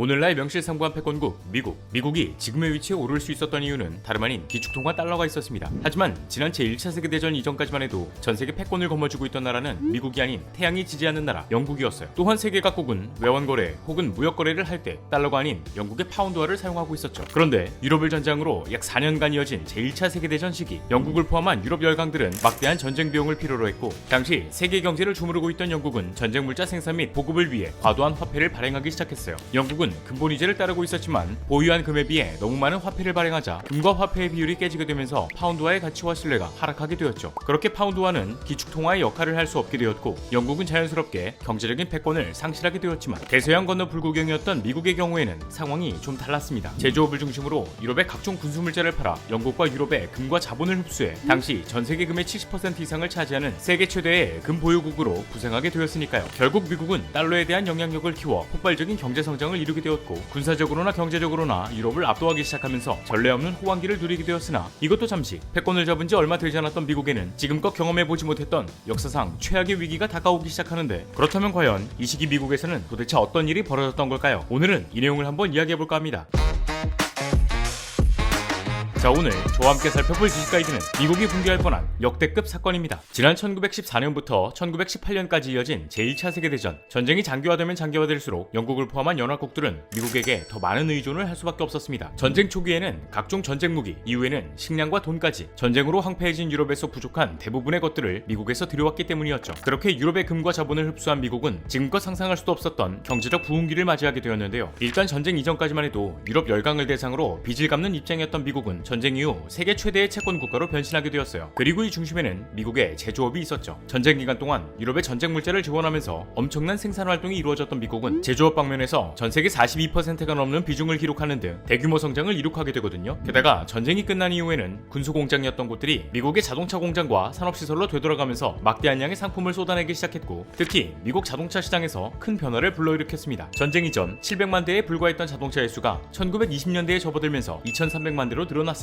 오늘날 명실상부한 패권국 미국이 지금의 위치에 오를 수 있었던 이유는 다름 아닌 기축통화 달러가 있었습니다. 하지만 지난 제1차 세계대전 이전까지만 해도 전세계 패권을 거머쥐고 있던 나라는 미국이 아닌 태양이 지지하는 나라 영국이었어요. 또한 세계 각국은 외환거래 혹은 무역거래를 할 때 달러가 아닌 영국의 파운드화를 사용하고 있었죠. 그런데 유럽을 전장으로 약 4년간 이어진 제1차 세계대전 시기 영국을 포함한 유럽 열강들은 막대한 전쟁 비용을 필요로 했고, 당시 세계 경제를 주무르고 있던 영국은 전쟁 물자 생산 및 보급을 위해 과도한 화폐를 발행하기 시작했어요. 영국은 근본이자를 따르고 있었지만 보유한 금에 비해 너무 많은 화폐를 발행하자 금과 화폐의 비율이 깨지게 되면서 파운드화의 가치와 신뢰가 하락하게 되었죠. 그렇게 파운드화는 기축통화의 역할을 할 수 없게 되었고, 영국은 자연스럽게 경제적인 패권을 상실하게 되었지만 대서양 건너 불구경이었던 미국의 경우에는 상황이 좀 달랐습니다. 제조업을 중심으로 유럽의 각종 군수물자를 팔아 영국과 유럽의 금과 자본을 흡수해 당시 전세계 금의 70% 이상을 차지하는 세계 최대의 금 보유국으로 부상하게 되었으니까요. 결국 미국은 달러에 대한 영향력을 키워 폭발적인 경제 성장을 이루게 되었고, 군사적으로나 경제적으로나 유럽을 압도하기 시작하면서 전례 없는 호황기를 누리게 되었으나, 이것도 잠시 패권을 잡은 지 얼마 되지 않았던 미국에는 지금껏 경험해보지 못했던 역사상 최악의 위기가 다가오기 시작하는데, 그렇다면 과연 이 시기 미국에서는 도대체 어떤 일이 벌어졌던 걸까요? 오늘은 이 내용을 한번 이야기해볼까 합니다. 자, 오늘 저와 함께 살펴볼 지식 가이드는 미국이 붕괴할 뻔한 역대급 사건입니다. 지난 1914년부터 1918년까지 이어진 제1차 세계대전, 전쟁이 장기화되면 장기화될수록 영국을 포함한 연합국들은 미국에게 더 많은 의존을 할 수밖에 없었습니다. 전쟁 초기에는 각종 전쟁 무기, 이후에는 식량과 돈까지 전쟁으로 황폐해진 유럽에서 부족한 대부분의 것들을 미국에서 들여왔기 때문이었죠. 그렇게 유럽의 금과 자본을 흡수한 미국은 지금껏 상상할 수도 없었던 경제적 부흥기를 맞이하게 되었는데요. 일단 전쟁 이전까지만 해도 유럽 열강을 대상으로 빚을 갚는 입장이었던 미국은 전쟁 이후 세계 최대의 채권 국가로 변신하게 되었어요. 그리고 이 중심에는 미국의 제조업이 있었죠. 전쟁 기간 동안 유럽의 전쟁 물자를 지원하면서 엄청난 생산 활동이 이루어졌던 미국은 제조업 방면에서 전 세계 42%가 넘는 비중을 기록하는 등 대규모 성장을 이룩하게 되거든요. 게다가 전쟁이 끝난 이후에는 군수 공장이었던 곳들이 미국의 자동차 공장과 산업시설로 되돌아가면서 막대한 양의 상품을 쏟아내기 시작했고, 특히 미국 자동차 시장에서 큰 변화를 불러일으켰습니다. 전쟁 이전 700만 대에 불과했던 자동차의 수가 1920년대에 접어들면서 2300만 대로 늘어났습니다.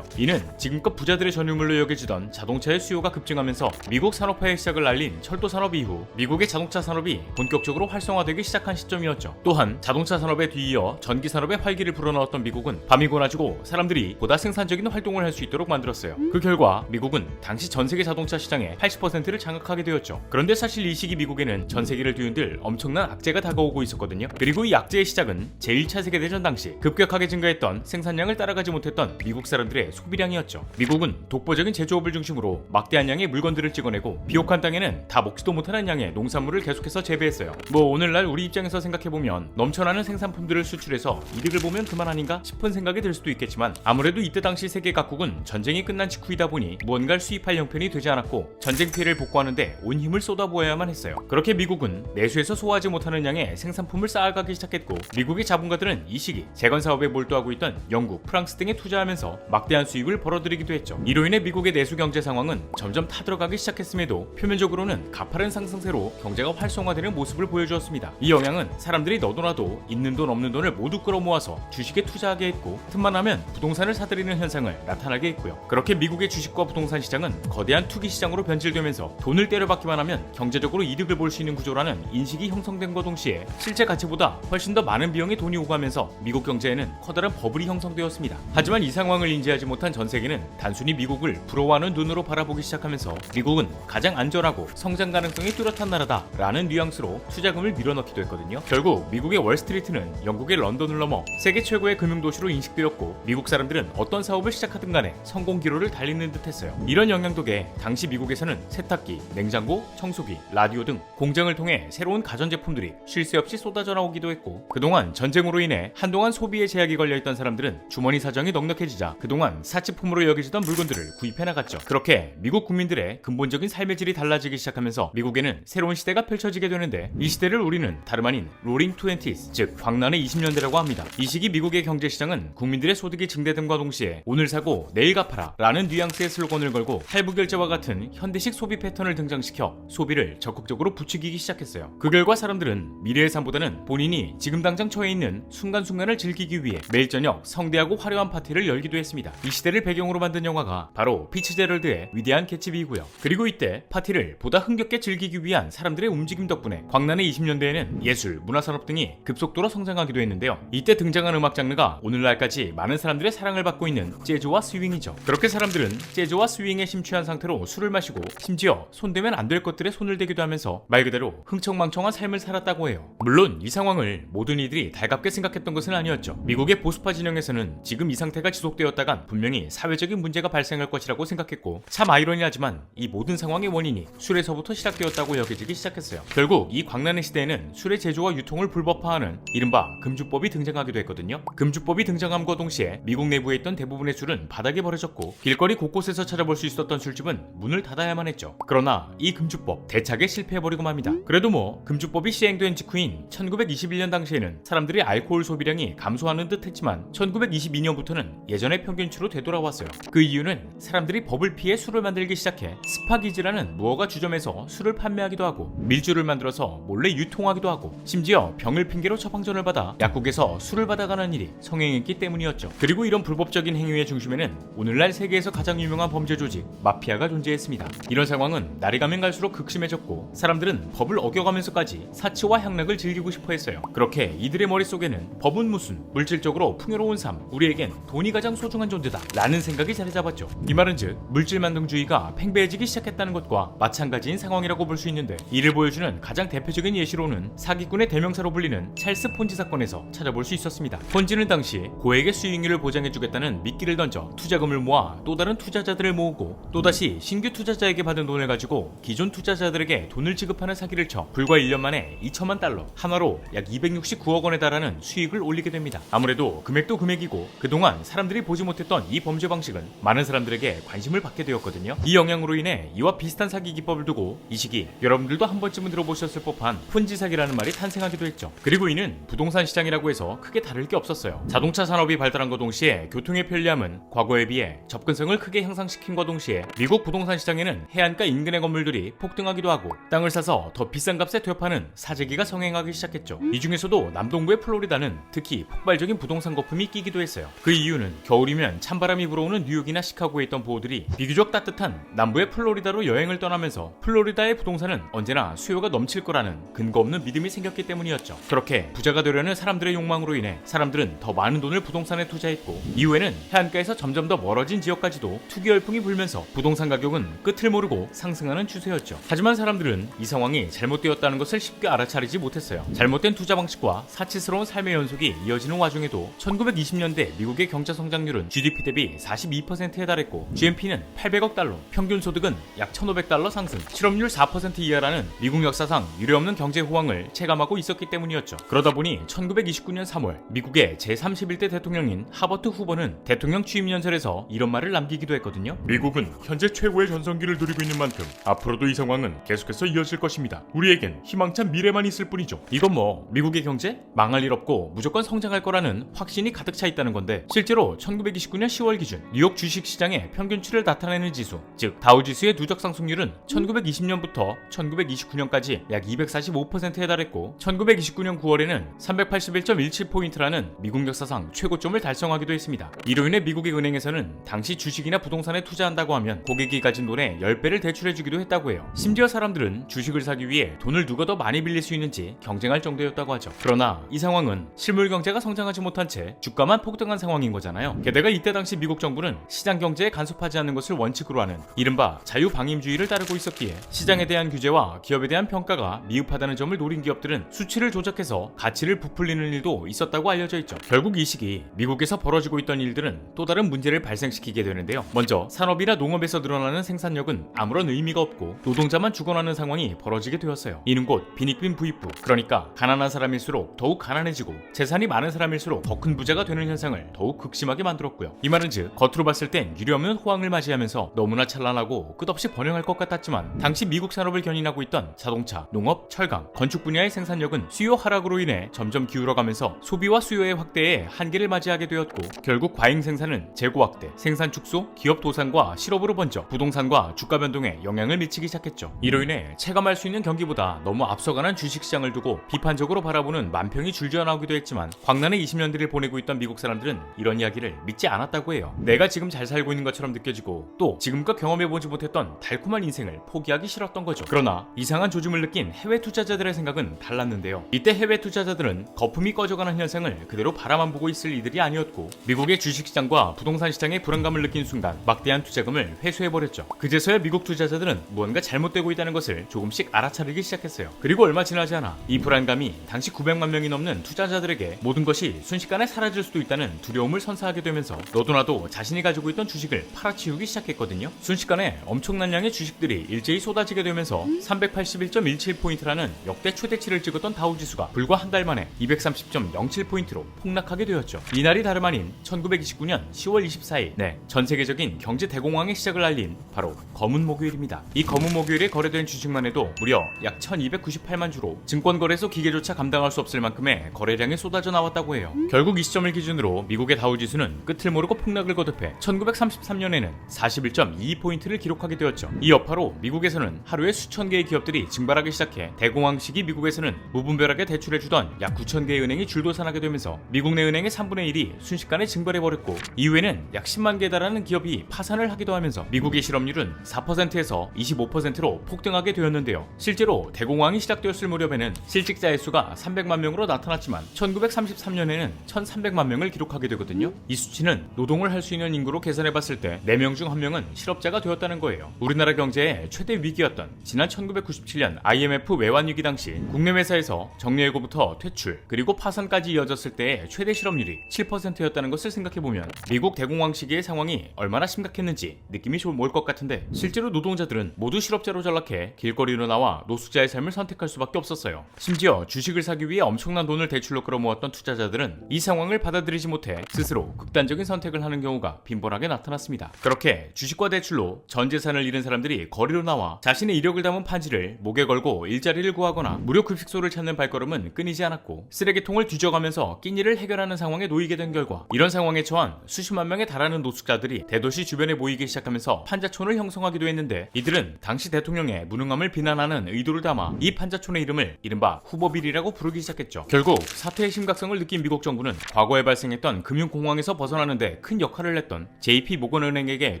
이는 지금껏 부자들의 전유물로 여겨지던 자동차의 수요가 급증하면서 미국 산업화의 시작을 알린 철도 산업 이후 미국의 자동차 산업이 본격적으로 활성화되기 시작한 시점이었죠. 또한 자동차 산업에 뒤이어 전기 산업의 활기를 불어넣었던 미국은 밤이 고나지고 사람들이 보다 생산적인 활동을 할 수 있도록 만들었어요. 그 결과 미국은 당시 전 세계 자동차 시장의 80%를 장악하게 되었죠. 그런데 사실 이 시기 미국에는 전 세계를 뒤흔들 엄청난 악재가 다가오고 있었거든요. 그리고 이 악재의 시작은 제1차 세계대전 당시 급격하게 증가했던 생산량을 따라가지 못했던 미국 사람들의 소비량이었죠. 미국은 독보적인 제조업을 중심으로 막대한 양의 물건들을 찍어내고 비옥한 땅에는 다 먹지도 못하는 양의 농산물을 계속해서 재배했어요. 오늘날 우리 입장에서 생각해보면 넘쳐나는 생산품들을 수출해서 이득을 보면 그만 아닌가 싶은 생각이 들 수도 있겠지만, 아무래도 이때 당시 세계 각국은 전쟁이 끝난 직후이다 보니 무언가를 수입할 형편이 되지 않았고 전쟁 피해를 복구하는데 온 힘을 쏟아부어야만 했어요. 그렇게 미국은 내수에서 소화하지 못하는 양의 생산품을 쌓아가기 시작했고, 미국의 자본가들은 이 시기 재건 사업에 몰두하고 있던 영국, 프랑스 등에 투자하면서 막대한 수익을 벌어들이기도 했죠. 이로 인해 미국의 내수 경제 상황은 점점 타들어가기 시작했음에도 표면적으로는 가파른 상승세로 경제가 활성화되는 모습을 보여주었습니다. 이 영향은 사람들이 너도나도 있는 돈 없는 돈을 모두 끌어모아서 주식에 투자하게 했고, 틈만 나면 부동산을 사들이는 현상을 나타나게 했고요. 그렇게 미국의 주식과 부동산 시장은 거대한 투기 시장으로 변질되면서 돈을 때려받기만 하면 경제적으로 이득을 볼 수 있는 구조라는 인식이 형성된과 동시에 실제 가치보다 훨씬 더 많은 비용의 돈이 오가면서 미국 경제에는 커다란 버블이 형성되었습니다. 하지만 이 상황을 인지하지 못한 전 세계는 단순히 미국을 부러워하는 눈으로 바라보기 시작하면서 미국은 가장 안전하고 성장 가능성이 뚜렷한 나라다라는 뉘앙스로 투자금을 밀어넣기도 했거든요. 결국 미국의 월스트리트는 영국의 런던을 넘어 세계 최고의 금융도시로 인식되었고, 미국 사람들은 어떤 사업을 시작하든 간에 성공 기로를 달리는 듯했어요. 이런 영향 덕에 당시 미국에서는 세탁기, 냉장고, 청소기, 라디오 등 공장을 통해 새로운 가전제품들이 쉴 새 없이 쏟아져 나오기도 했고, 그동안 전쟁으로 인해 한동안 소비에 제약이 걸려있던 사람들은 주머니 사정이 넉넉해지자 그동안 사치품으로 여겨지던 물건들을 구입해 나갔죠. 그렇게 미국 국민들의 근본적인 삶의 질이 달라지기 시작하면서 미국에는 새로운 시대가 펼쳐지게 되는데, 이 시대를 우리는 다름 아닌 로링 20s, 즉 광란의 20년대라고 합니다. 이 시기 미국의 경제시장은 국민들의 소득이 증대됨과 동시에 오늘 사고 내일 갚아라 라는 뉘앙스의 슬로건을 걸고 할부결제와 같은 현대식 소비 패턴을 등장시켜 소비를 적극적으로 부추기기 시작했어요. 그 결과 사람들은 미래의 삶보다는 본인이 지금 당장 처해 있는 순간순간을 즐기기 위해 매일 저녁 성대하고 화려한 파티를 열기도 했습니다. 했습니다. 이 시대를 배경으로 만든 영화가 바로 피츠제럴드의 위대한 개츠비이고요. 그리고 이때 파티를 보다 흥겹게 즐기기 위한 사람들의 움직임 덕분에 광란의 20년대에는 예술, 문화산업 등이 급속도로 성장하기도 했는데요. 이때 등장한 음악 장르가 오늘날까지 많은 사람들의 사랑을 받고 있는 재즈와 스윙이죠. 그렇게 사람들은 재즈와 스윙에 심취한 상태로 술을 마시고 심지어 손대면 안 될 것들에 손을 대기도 하면서 말 그대로 흥청망청한 삶을 살았다고 해요. 물론 이 상황을 모든 이들이 달갑게 생각했던 것은 아니었죠. 미국의 보수파 진영에서는 지금 이 상태가 지속되었다간 분명히 사회적인 문제가 발생할 것이라고 생각했고, 참 아이러니하지만 이 모든 상황의 원인이 술에서부터 시작되었다고 여겨지기 시작했어요. 결국 이 광란의 시대에는 술의 제조와 유통을 불법화하는 이른바 금주법이 등장하기도 했거든요. 금주법이 등장함과 동시에 미국 내부에 있던 대부분의 술은 바닥에 버려졌고 길거리 곳곳에서 찾아볼 수 있었던 술집은 문을 닫아야만 했죠. 그러나 이 금주법 대차게 실패해버리고 맙니다. 그래도 뭐 금주법이 시행된 직후인 1921년 당시에는 사람들이 알코올 소비량이 감소하는 듯 했지만 1922년부터는 예전의 평균치로 되돌아왔어요. 그 이유는 사람들이 법을 피해 술을 만들기 시작해 스파기즈라는 무허가 주점에서 술을 판매하기도 하고 밀주를 만들어서 몰래 유통하기도 하고 심지어 병을 핑계로 처방전을 받아 약국에서 술을 받아가는 일이 성행했기 때문이었죠. 그리고 이런 불법적인 행위의 중심에는 오늘날 세계에서 가장 유명한 범죄 조직 마피아가 존재했습니다. 이런 상황은 날이 가면 갈수록 극심해졌고 사람들은 법을 어겨가면서까지 사치와 향락을 즐기고 싶어 했어요. 그렇게 이들의 머릿속에는 법은 무슨, 물질적으로 풍요로운 삶, 우리에겐 돈이 가장 소중한 존재다 라는 생각이 자리 잡았죠. 이 말은즉 물질만능주의가 팽배해지기 시작했다는 것과 마찬가지인 상황이라고 볼 수 있는데, 이를 보여주는 가장 대표적인 예시로는 사기꾼의 대명사로 불리는 찰스 폰지 사건에서 찾아볼 수 있었습니다. 폰지는 당시 고액의 수익률을 보장해주겠다는 미끼를 던져 투자금을 모아 또 다른 투자자들을 모으고 또다시 신규 투자자에게 받은 돈을 가지고 기존 투자자들에게 돈을 지급하는 사기를 쳐 불과 1년 만에 2천만 달러, 하나로 약 269억 원에 달하는 수익을 올리게 됩니다. 아무래도 금액도 금액이고 그동안 사람들이 보지 못했던 이 범죄 방식은 많은 사람들에게 관심을 받게 되었거든요. 이 영향으로 인해 이와 비슷한 사기 기법을 두고 이 시기 여러분들도 한 번쯤은 들어보셨을 법한 폰지 사기라는 말이 탄생하기도 했죠. 그리고 이는 부동산 시장이라고 해서 크게 다를 게 없었어요. 자동차 산업이 발달한과 동시에 교통의 편리함은 과거에 비해 접근성을 크게 향상시킨과 동시에 미국 부동산 시장에는 해안가 인근의 건물들이 폭등하기도 하고 땅을 사서 더 비싼 값에 되파는 사재기가 성행하기 시작했죠. 이 중에서도 남동부의 플로리다는 특히 폭발적인 부동산 거품이 끼기도 했어요. 그 이유는 겨울이면 찬바람이 불어오는 뉴욕이나 시카고에 있던 부호들이 비교적 따뜻한 남부의 플로리다로 여행을 떠나면서 플로리다의 부동산은 언제나 수요가 넘칠 거라는 근거 없는 믿음이 생겼기 때문이었죠. 그렇게 부자가 되려는 사람들의 욕망으로 인해 사람들은 더 많은 돈을 부동산에 투자했고, 이후에는 해안가에서 점점 더 멀어진 지역까지도 투기 열풍이 불면서 부동산 가격은 끝을 모르고 상승하는 추세였죠. 하지만 사람들은 이 상황이 잘못되었다는 것을 쉽게 알아차리지 못했어요. 잘못된 투자 방식과 사치스러운 삶의 연속이 이어지는 와중에도 1920년대 미국의 경제 성장률은 GDP 대비 42%에 달했고 GNP는 800억 달러, 평균 소득은 약 1,500달러 상승, 실업률 4% 이하라는 미국 역사상 유례없는 경제 호황을 체감하고 있었기 때문이었죠. 그러다 보니 1929년 3월 미국의 제31대 대통령인 하버트 후보는 대통령 취임 연설에서 이런 말을 남기기도 했거든요. 미국은 현재 최고의 전성기를 누리고 있는 만큼 앞으로도 이 상황은 계속해서 이어질 것입니다. 우리에겐 희망찬 미래만 있을 뿐이죠. 이건 뭐 미국의 경제? 망할 일 없고 무조건 성장할 거라는 확신이 가득 차 있다는 건데, 실제로 1929년 10월 기준 뉴욕 주식시장의 평균치를 나타내는 지수, 즉 다우지수의 누적 상승률은 1920년부터 1929년까지 약 245%에 달했고 1929년 9월에는 381.17포인트라는 미국 역사상 최고점을 달성하기도 했습니다. 이로 인해 미국의 은행에서는 당시 주식이나 부동산에 투자한다고 하면 고객이 가진 돈의 10배를 대출해주기도 했다고 해요. 심지어 사람들은 주식을 사기 위해 돈을 누가 더 많이 빌릴 수 있는지 경쟁할 정도였다고 하죠. 그러나 이 상황은 실물 경제가 성장하지 못한 채 주가만 폭등한 상황인 거잖아요. 게다가 이때 당시 미국 정부는 시장 경제에 간섭하지 않는 것을 원칙으로 하는 이른바 자유방임주의를 따르고 있었기에 시장에 대한 규제와 기업에 대한 평가가 미흡하다는 점을 노린 기업들은 수치를 조작해서 가치를 부풀리는 일도 있었다고 알려져 있죠. 결국 이 시기 미국에서 벌어지고 있던 일들은 또 다른 문제를 발생시키게 되는데요. 먼저 산업이나 농업에서 늘어나는 생산력은 아무런 의미가 없고 노동자만 죽어나는 상황이 벌어지게 되었어요. 이는 곧 빈익빈 부익부, 그러니까 가난한 사람일수록 더욱 가난해지고 재산이 많은 사람일수록 더 큰 부자가 되는 현상을 더욱 극심하게 만들었고요. 이 말은 즉 겉으로 봤을 땐 유례없는 호황을 맞이하면서 너무나 찬란하고 끝없이 번영할 것 같았지만 당시 미국 산업을 견인하고 있던 자동차, 농업, 철강, 건축 분야의 생산력은 수요 하락으로 인해 점점 기울어가면서 소비와 수요의 확대에 한계를 맞이하게 되었고, 결국 과잉 생산은 재고 확대, 생산 축소, 기업 도산과 실업으로 번져 부동산과 주가 변동에 영향을 미치기 시작했죠. 이로 인해 체감할 수 있는 경기보다 너무 앞서가는 주식시장을 두고 비판적으로 바라보는 만평이 줄지어 나오기도 했지만 광란의 20년대를 보내고 있던 미국 사람들은 이런 이야기를 믿지 믿지 않았다고 해요. 내가 지금 잘 살고 있는 것처럼 느껴지고 또 지금껏 경험해보지 못했던 달콤한 인생을 포기하기 싫었던 거죠. 그러나 이상한 조짐을 느낀 해외 투자자들의 생각은 달랐는데요. 이때 해외 투자자들은 거품이 꺼져가는 현상을 그대로 바라만 보고 있을 이들이 아니었고 미국의 주식시장과 부동산 시장의 불안감을 느낀 순간 막대한 투자금을 회수해버렸죠. 그제서야 미국 투자자들은 무언가 잘못되고 있다는 것을 조금씩 알아차리기 시작했어요. 그리고 얼마 지나지 않아 이 불안감이 당시 900만 명이 넘는 투자자들에게 모든 것이 순식간에 사라질 수도 있다는 두려움을 선사하게 되면서 너도나도 자신이 가지고 있던 주식을 팔아치우기 시작했거든요. 순식간에 엄청난 양의 주식들이 일제히 쏟아지게 되면서 381.17포인트라는 역대 최대치를 찍었던 다우지수가 불과 한 달 만에 230.07포인트로 폭락하게 되었죠. 이날이 다름 아닌 1929년 10월 24일 전 세계적인 경제 대공황의 시작을 알린 바로 검은 목요일입니다. 이 검은 목요일에 거래된 주식만 해도 무려 약 1298만 주로 증권거래소 기계조차 감당할 수 없을 만큼의 거래량이 쏟아져 나왔다고 해요. 결국 이 시점을 기준으로 미국의 다우지수는 끝을 모르고 폭락을 거듭해 1933년에는 41.22포인트를 기록하게 되었죠. 이 여파로 미국에서는 하루에 수천 개의 기업들이 증발하기 시작해 대공황 시기 미국에서는 무분별하게 대출해주던 약 9천 개의 은행이 줄도산하게 되면서 미국 내 은행의 3분의 1이 순식간에 증발해버렸고 이후에는 약 10만 개에 달하는 기업이 파산을 하기도 하면서 미국의 실업률은 4%에서 25%로 폭등하게 되었는데요. 실제로 대공황이 시작되었을 무렵에는 실직자의 수가 300만 명으로 나타났지만 1933년에는 1300만 명을 기록하게 되거든요. 이 수치는 노동을 할 수 있는 인구로 계산해봤을 때 4명 중 1명은 실업자가 되었다는 거예요. 우리나라 경제의 최대 위기였던 지난 1997년 IMF 외환위기 당시 국내 회사에서 정리해고부터 퇴출 그리고 파산까지 이어졌을 때의 최대 실업률이 7%였다는 것을 생각해보면 미국 대공황 시기의 상황이 얼마나 심각했는지 느낌이 좀 올 것 같은데 실제로 노동자들은 모두 실업자로 전락해 길거리로 나와 노숙자의 삶을 선택할 수밖에 없었어요. 심지어 주식을 사기 위해 엄청난 돈을 대출로 끌어모았던 투자자들은 이 상황을 받아들이지 못해 스스로 극단적인 선택을 하는 경우가 빈번하게 나타났습니다. 그렇게 주식과 대출로 전 재산을 잃은 사람들이 거리로 나와 자신의 이력을 담은 판지를 목에 걸고 일자리를 구하거나 무료 급식소를 찾는 발걸음은 끊이지 않았고 쓰레기통을 뒤져가면서 끼니를 해결하는 상황에 놓이게 된 결과 이런 상황에 처한 수십만 명에 달하는 노숙자들이 대도시 주변에 모이기 시작하면서 판자촌을 형성하기도 했는데 이들은 당시 대통령의 무능함을 비난하는 의도를 담아 이 판자촌의 이름을 이른바 후보빌이라고 부르기 시작했죠. 결국 사태의 심각성을 느낀 미국 정부는 과거에 발생했던 금융공황에서 벗어나는데 큰 역할을 했던 JP 모건은행에게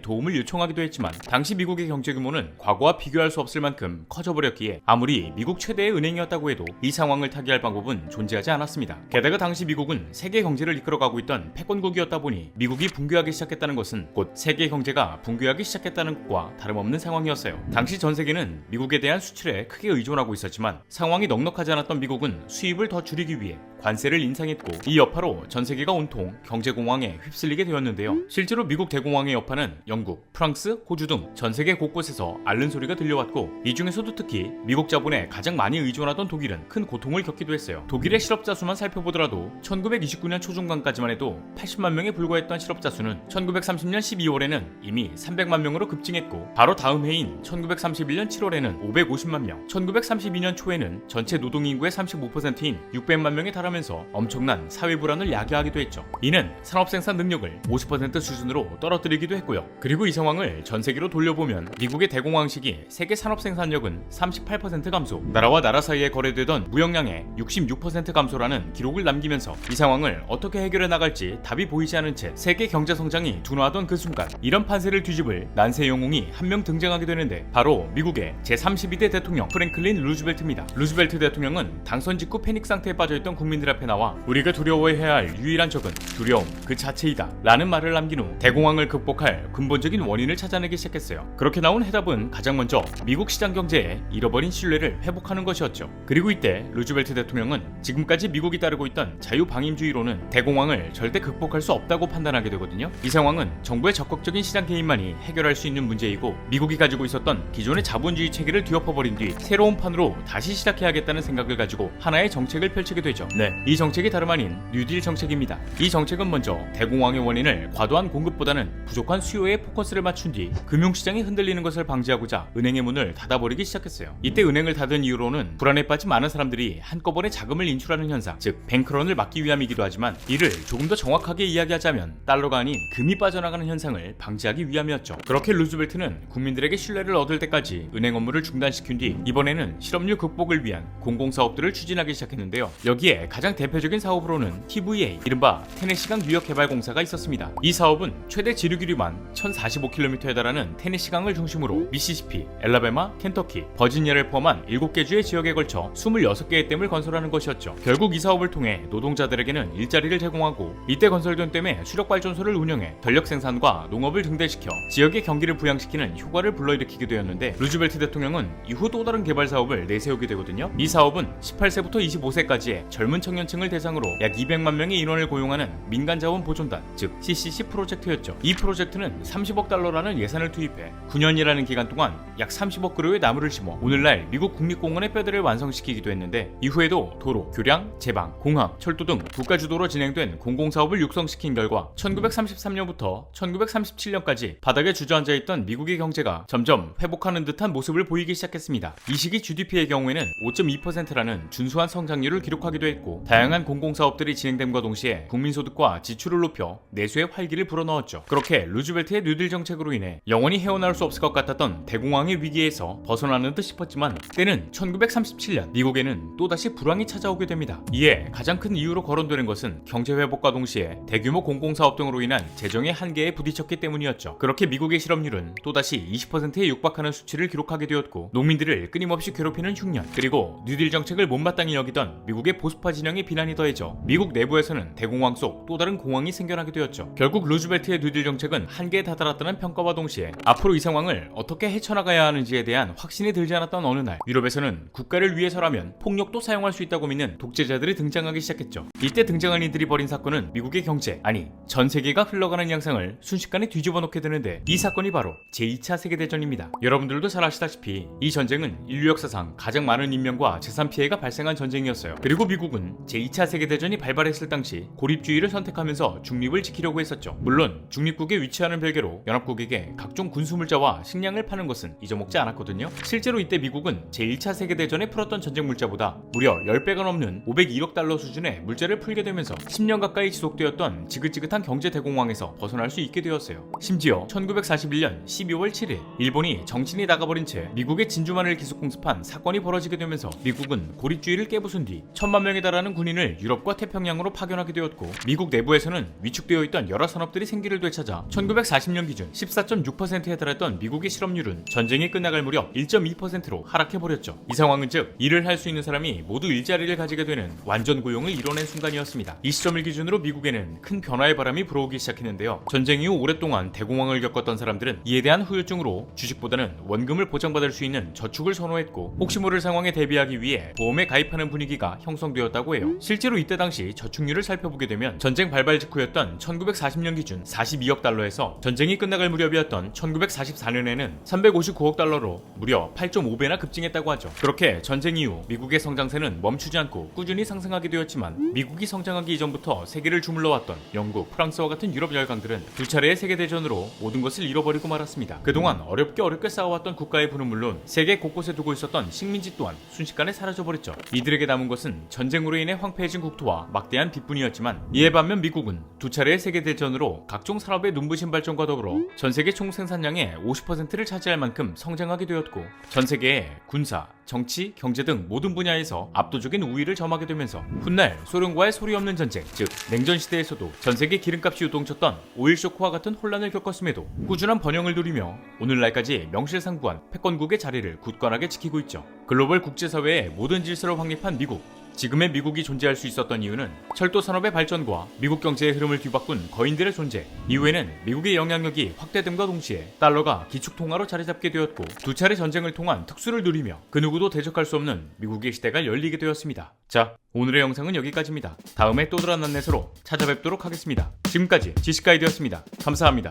도움을 요청하기도 했지만 당시 미국의 경제 규모는 과거와 비교할 수 없을 만큼 커져버렸기에 아무리 미국 최대의 은행이었다고 해도 이 상황을 타개할 방법은 존재하지 않았습니다. 게다가 당시 미국은 세계 경제를 이끌어가고 있던 패권국이었다 보니 미국이 붕괴하기 시작했다는 것은 곧 세계 경제가 붕괴하기 시작했다는 것과 다름없는 상황이었어요. 당시 전 세계는 미국에 대한 수출에 크게 의존하고 있었지만 상황이 넉넉하지 않았던 미국은 수입을 더 줄이기 위해 관세를 인상했고 이 여파로 전 세계가 온통 경제공황에 휩쓸리게 되었는데요. 실제로 미국 대공황의 여파는 영국, 프랑스, 호주 등 전 세계 곳곳에서 앓는 소리가 들려왔고 이 중에서도 특히 미국 자본에 가장 많이 의존하던 독일은 큰 고통을 겪기도 했어요. 독일의 실업자 수만 살펴보더라도 1929년 초중반까지만 해도 80만 명에 불과했던 실업자 수는 1930년 12월에는 이미 300만 명으로 급증했고 바로 다음 해인 1931년 7월에는 550만 명, 1932년 초에는 전체 노동인구의 35%인 600만 명에 달하면서 엄청난 사회 불안을 야기하기도 했죠. 이는 산업 생산 능력을 50% 수준으로 떨어뜨리기도 했고요. 그리고 이 상황을 전 세계로 돌려보면 미국의 대공황 시기 세계 산업 생산력은 38% 감소, 나라와 나라 사이에 거래되던 무역량의 66% 감소라는 기록을 남기면서 이 상황을 어떻게 해결해 나갈지 답이 보이지 않은 채 세계 경제 성장이 둔화하던 그 순간 이런 판세를 뒤집을 난세 영웅이 한 명 등장하게 되는데 바로 미국의 제32대 대통령 프랭클린 루즈벨트입니다. 루즈벨트 대통령은 당선 직후 패닉 상태에 빠져있던 국민들 앞에 나와 우리가 두려워해야 할 유일한 적은 두려움 그 자체이다 라는 말을 남긴 후 대공황을 극복할 근본적인 원인을 찾아내기 시작했어요. 그렇게 나온 해답은 가장 먼저 미국 시장 경제에 잃어버린 신뢰를 회복하는 것이었죠. 그리고 이때 루즈벨트 대통령은 지금까지 미국이 따르고 있던 자유방임주의로는 대공황을 절대 극복할 수 없다고 판단하게 되거든요. 이 상황은 정부의 적극적인 시장 개입만이 해결할 수 있는 문제이고 미국이 가지고 있었던 기존의 자본주의 체계를 뒤엎어버린 뒤 새로운 판으로 다시 시작해야겠다는 생각을 가지고 하나의 정책을 펼치게 되죠. 이 정책이 다름 아닌 뉴딜 정책입니다. 이 정책은 먼저 대공황의 원인을 과도한 공급보다는 부족한 수요에 포커스를 맞춘 뒤 금융시장이 흔들리는 것을 방지하고자 은행의 문을 닫아버리기 시작했어요. 이때 은행을 닫은 이유로는 불안에 빠진 많은 사람들이 한꺼번에 자금을 인출하는 현상, 즉 뱅크런을 막기 위함이기도 하지만 이를 조금 더 정확하게 이야기하자면 달러가 아닌 금이 빠져나가는 현상을 방지하기 위함이었죠. 그렇게 루즈벨트는 국민들에게 신뢰를 얻을 때까지 은행 업무를 중단시킨 뒤 이번에는 실업률 극복을 위한 공공사업들을 추진하기 시작했는데요. 여기에 가장 대표적인 사업으로는 TVA, 이른바 테네시강 유역개발공사가 있었습니다. 이 사업은 최대 지류 길이만 1045km에 달하는 테네시강을 중심으로 미시시피, 엘라베마, 켄터키, 버지니아를 포함한 7개 주의 지역에 걸쳐 26개의 댐을 건설하는 것이었죠. 결국 이 사업을 통해 노동자들에게는 일자리를 제공하고 이때 건설된 댐에 수력발전소를 운영해 전력 생산과 농업을 증대시켜 지역의 경기를 부양시키는 효과를 불러일으키게 되었는데, 루즈벨트 대통령은 이후 또 다른 개발 사업을 내세우게 되거든요. 이 사업은 18세부터 25세까지의 젊은 청년층을 대상으로 약 200만 명의 인원을 고용하는 민간자원 보존단, 즉 CCC 프로젝트였죠. 이 프로젝트는 30억 달러라는 예산을 투입해 9년이라는 기간 동안 약 30억 그루의 나무를 심어 오늘날 미국 국립공원의 뼈대를 완성시키기도 했는데, 이후에도 도로, 교량, 제방, 공항, 철도 등 국가주도로 진행된 공공사업을 육성시킨 결과 1933년부터 1937년까지 바닥에 주저앉아 있던 미국의 경제가 점점 회복하는 듯한 모습을 보이기 시작했습니다. 이 시기 GDP의 경우에는 5.2%라는 준수한 성장률을 기록하기도 했고, 다양한 공공사업들이 진행됨과 동시에 국민소득과 지출을 높여 내수의 활기를 불어넣었죠. 그렇게 루즈벨트의 뉴딜 정책으로 인해 영원히 헤어나올 수 없을 것 같았던 대공황의 위기에서 벗어나는 듯 싶었지만, 때는 1937년 미국에는 또다시 불황이 찾아오게 됩니다. 이에 가장 큰 이유로 거론되는 것은 경제 회복과 동시에 대규모 공공사업 등으로 인한 재정의 한계에 부딪혔기 때문이었죠. 그렇게 미국의 실업률은 또다시 20%에 육박하는 수치를 기록하게 되었고, 농민들을 끊임없이 괴롭히는 흉년, 그리고 뉴딜 정책을 못마땅히 여기던 미국의 보수파 진영의 비난이 더해져 미국 내부에서는 대공황 속 또 다른 공황이 생겨나게 되었죠. 결국 루즈벨트의 뉴딜 정책은 한계에 다다랐다는 평가와 동시에 앞으로 이 상황을 어떻게 헤쳐나가야 하는지에 대한 확신이 들지 않았던 어느 날, 유럽에서는 국가를 위해서라면 폭력도 사용할 수 있다고 믿는 독재자들이 등장하기 시작했죠. 이때 등장한 이들이 벌인 사건은 미국의 경제, 아니 전 세계가 흘러가는 양상을 순식간에 뒤집어 놓게 되는데, 이 사건이 바로 제2차 세계대전입니다. 여러분들도 잘 아시다시피 이 전쟁은 인류 역사상 가장 많은 인명과 재산 피해가 발생한 전쟁이었어요. 그리고 미국은 제2차 세계대전이 발발했을 당시 고립주의를 선택하면서 중립을 지키려고 했었죠. 물론 중립국에 위치하는 별개로 연합국에게 각종 군수물자와 식량을 파는 것은 잊어먹지 않았거든요. 실제로 이때 미국은 제1차 세계대전에 풀었던 전쟁 물자보다 무려 10배가 넘는 501억 달러 수준의 물자를 풀게 되면서 10년 가까이 지속되었던 지긋지긋한 경제 대공황에서 벗어날 수 있게 되었어요. 심지어 1941년 12월 7일 일본이 정신이 나가버린 채 미국의 진주만을 기습 공습한 사건이 벌어지게 되면서 미국은 고립주의를 깨부순 뒤 1000만 명에 달하는 군인을 유럽과 태평양으로 파견하게 되었고, 미국 내부에서는 위축되어 있던 여러 산업들이 생기를 되찾아 1940년 기준 14.6%에 달했던 미국의 실업률은 전쟁이 끝나갈 무렵 1.2%로 하락해버렸죠. 이 상황은 즉 일을 할 수 있는 사람이 모두 일자리를 가지게 되는 완전 고용을 이뤄낸 순간이었습니다. 이 시점을 기준으로 미국에는 큰 변화의 바람이 불어오기 시작했는데요. 전쟁 이후 오랫동안 대공황을 겪었던 사람들은 이에 대한 후유증으로 주식보다는 원금을 보장받을 수 있는 저축을 선호했고, 혹시 모를 상황에 대비하기 위해 보험에 가입하는 분위기가 형성되었다고 해요. 실제로 이때 당시 저축률을 살펴보게 되면 전쟁 발발 직후였던 1940년 기준 42억 달러에서 전쟁이 끝나갈 무렵이었던 1944년에는 359억 달러로 무려 8.5배나 급증했다고 하죠. 그렇게 전쟁 이후 미국의 성장세는 멈추지 않고 꾸준히 상승하게 되었지만, 미국이 성장하기 이전부터 세계를 주물러왔던 영국, 프랑스와 같은 유럽 열강들은 두 차례의 세계대전으로 모든 것을 잃어버리고 말았습니다. 그동안 어렵게 싸워왔던 국가의 부는 물론 세계 곳곳에 두고 있었던 식민지 또한 순식간에 사라져버렸죠. 이들에게 남은 것은 전쟁으로 인해 황폐해진 국토와 막대한 빚뿐이었지만, 이에 반면 미국은 두 차례의 세계대전으로 각종 산업의 눈부신 발전과 더불어 전세계 총생산량의 50%를 차지할 만큼 성장하게 되었고, 전세계의 군사, 정치, 경제 등 모든 분야에서 압도적인 우위를 점하게 되면서 훗날 소련과의 소리 없는 전쟁, 즉 냉전 시대에서도 전세계 기름값이 요동쳤던 오일 쇼크와 같은 혼란을 겪었음에도 꾸준한 번영을 누리며 오늘날까지 명실상부한 패권국의 자리를 굳건하게 지키고 있죠. 글로벌 국제사회의 모든 질서를 확립한 미국. 지금의 미국이 존재할 수 있었던 이유는 철도 산업의 발전과 미국 경제의 흐름을 뒤바꾼 거인들의 존재, 이후에는 미국의 영향력이 확대됨과 동시에 달러가 기축통화로 자리잡게 되었고, 두 차례 전쟁을 통한 특수를 누리며 그 누구도 대적할 수 없는 미국의 시대가 열리게 되었습니다. 자, 오늘의 영상은 여기까지입니다. 다음에 또 다른 안내서로 찾아뵙도록 하겠습니다. 지금까지 지식가이드였습니다. 감사합니다.